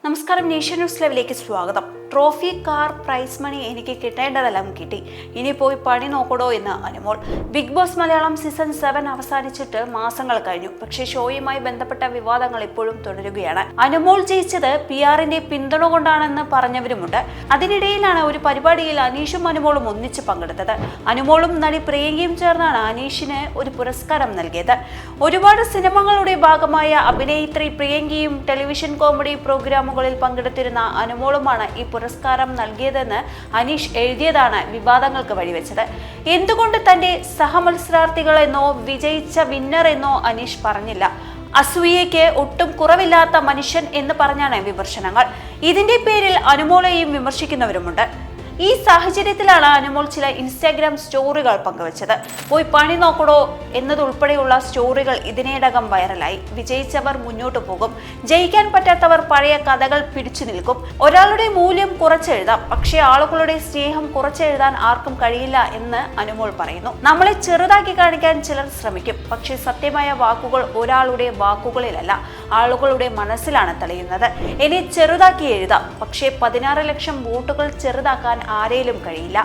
നമസ്കാരം, nation news ലൈവിലേക്ക് സ്വാഗതം. ട്രോഫി, കാർ, പ്രൈസ് മണി എനിക്ക് കിട്ടേണ്ടതെല്ലാം കിട്ടി, ഇനി പോയി പണി നോക്കടോ എന്ന് Anumol. Bigg Boss Malayalam season 7 അവസാനിച്ചിട്ട് മാസങ്ങൾ കഴിഞ്ഞു. പക്ഷേ ഷോയുമായി ബന്ധപ്പെട്ട വിവാദങ്ങൾ ഇപ്പോഴും തുടരുകയാണ്. അനുമോൾ ജയിച്ചത് PR-ന്റെ പിന്തുണ കൊണ്ടാണെന്ന് പറഞ്ഞവരുമുണ്ട്. അതിനിടയിലാണ് ഒരു പരിപാടിയിൽ അനീഷും അനുമോളും ഒന്നിച്ച് പങ്കെടുത്തത്. അനുമോളും നടി പ്രിയങ്കയും ചേർന്നാണ് അനീഷിന് ഒരു പുരസ്കാരം നൽകിയത്. ഒരുപാട് സിനിമകളുടെ ഭാഗമായ അഭിനേത്രി പ്രിയങ്കയും ടെലിവിഷൻ കോമഡി പ്രോഗ്രാമുകളിൽ പങ്കെടുത്തിരുന്ന അനുമോളുമാണ് ഈ പുരസ്കാരം നൽകിയതെന്ന് അനീഷ് എഴുതിയതാണ് വിവാദങ്ങൾക്ക് വഴിവെച്ചത്. എന്തുകൊണ്ട് തന്റെ സഹമത്സരാർത്ഥികളെന്നോ വിജയിച്ച വിന്നർ എന്നോ അനീഷ് പറഞ്ഞില്ല? അസൂയയ്ക്ക് ഒട്ടും കുറവില്ലാത്ത മനുഷ്യൻ എന്ന് പറഞ്ഞാണ് വിമർശനങ്ങൾ. ഇതിന്റെ പേരിൽ അനുമോളെയും വിമർശിക്കുന്നവരുമുണ്ട്. ഈ സാഹചര്യത്തിലാണ് അനുമോൾ ചില ഇൻസ്റ്റാഗ്രാം സ്റ്റോറികൾ പങ്കുവച്ചത്. പോയി പണി നോക്കടോ എന്നതുൾപ്പെടെയുള്ള സ്റ്റോറികൾ ഇതിനേടകം വൈറലായി. വിജയിച്ചവർ മുന്നോട്ട് പോകും, ജയിക്കാൻ പറ്റാത്തവർ പഴയ കഥകൾ പിടിച്ചു നിൽക്കും. ഒരാളുടെ മൂല്യം കുറച്ചെഴുതാം, പക്ഷേ ആളുകളുടെ സ്നേഹം കുറച്ചെഴുതാൻ ആർക്കും കഴിയില്ല എന്ന് അനുമോൾ പറയുന്നു. നമ്മളെ ചെറുതാക്കി കാണിക്കാൻ ചിലർ ശ്രമിക്കും, പക്ഷേ സത്യമായ വാക്കുകൾ ഒരാളുടെ വാക്കുകളിലല്ല, ആളുകളുടെ മനസ്സിലാണ് തെളിയുന്നത്. ഇനി ചെറുതാക്കി എഴുതാം, പക്ഷേ 16 ലക്ഷം വോട്ടുകൾ ചെറുതാക്കാൻ ആരേലും കഴിയില്ല.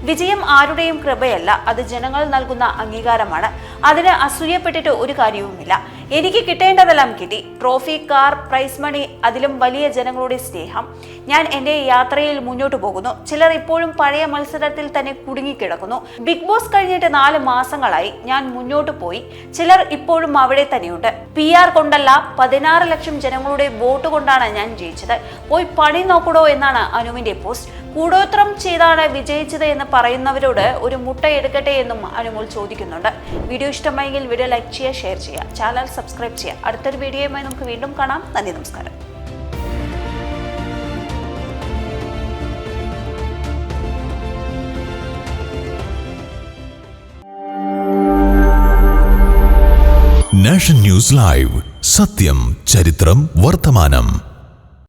വിജയം ആരുടെയും കൃപയല്ല, അത് ജനങ്ങൾ നൽകുന്ന അംഗീകാരമാണ്. അതിന് അസൂയപ്പെട്ടിട്ട് ഒരു കാര്യവുമില്ല. എനിക്ക് കിട്ടേണ്ടതെല്ലാം കിട്ടി. ട്രോഫി, കാർ, പ്രൈസ് മണി, അതിലും വലിയ ജനങ്ങളുടെ സ്നേഹം. ഞാൻ എൻ്റെ യാത്രയിൽ മുന്നോട്ട് പോകുന്നു. ചിലർ ഇപ്പോഴും പഴയ മത്സരത്തിൽ തന്നെ കുടുങ്ങിക്കിടക്കുന്നു. ബിഗ് ബോസ് കഴിഞ്ഞിട്ട് 4 മാസങ്ങളായി. ഞാൻ മുന്നോട്ട് പോയി. ചിലർ ഇപ്പോഴും അവിടെ തന്നെയുണ്ട്. PR കൊണ്ടല്ല, 16 ലക്ഷം ജനങ്ങളുടെ വോട്ട് കൊണ്ടാണ് ഞാൻ ജയിച്ചത്. പോയി പണി നോക്കടോ എന്നാണ് അനുവിന്റെ പോസ്റ്റ്. കൂടോത്രം ചെയ്താണ് വിജയിച്ചത് എന്ന് പറയുന്നവരോട് ഒരു മുട്ട എടുക്കട്ടെ എന്നും അനുമോൾ ചോദിക്കുന്നുണ്ട്. വീഡിയോ ഇഷ്ടമായെങ്കിൽ വീഡിയോ ലൈക്ക് ചെയ്യുക, ഷെയർ ചെയ്യുക, ചാനൽ സബ്സ്ക്രൈബ് ചെയ്യുക. അടുത്തൊരു വീഡിയോയുമായി നമുക്ക് വീണ്ടും കാണാം. നന്ദി, നമസ്കാരം. നാഷൻ ന്യൂസ് ലൈവ്, സത്യം, ചരിത്രം, വർത്തമാനം.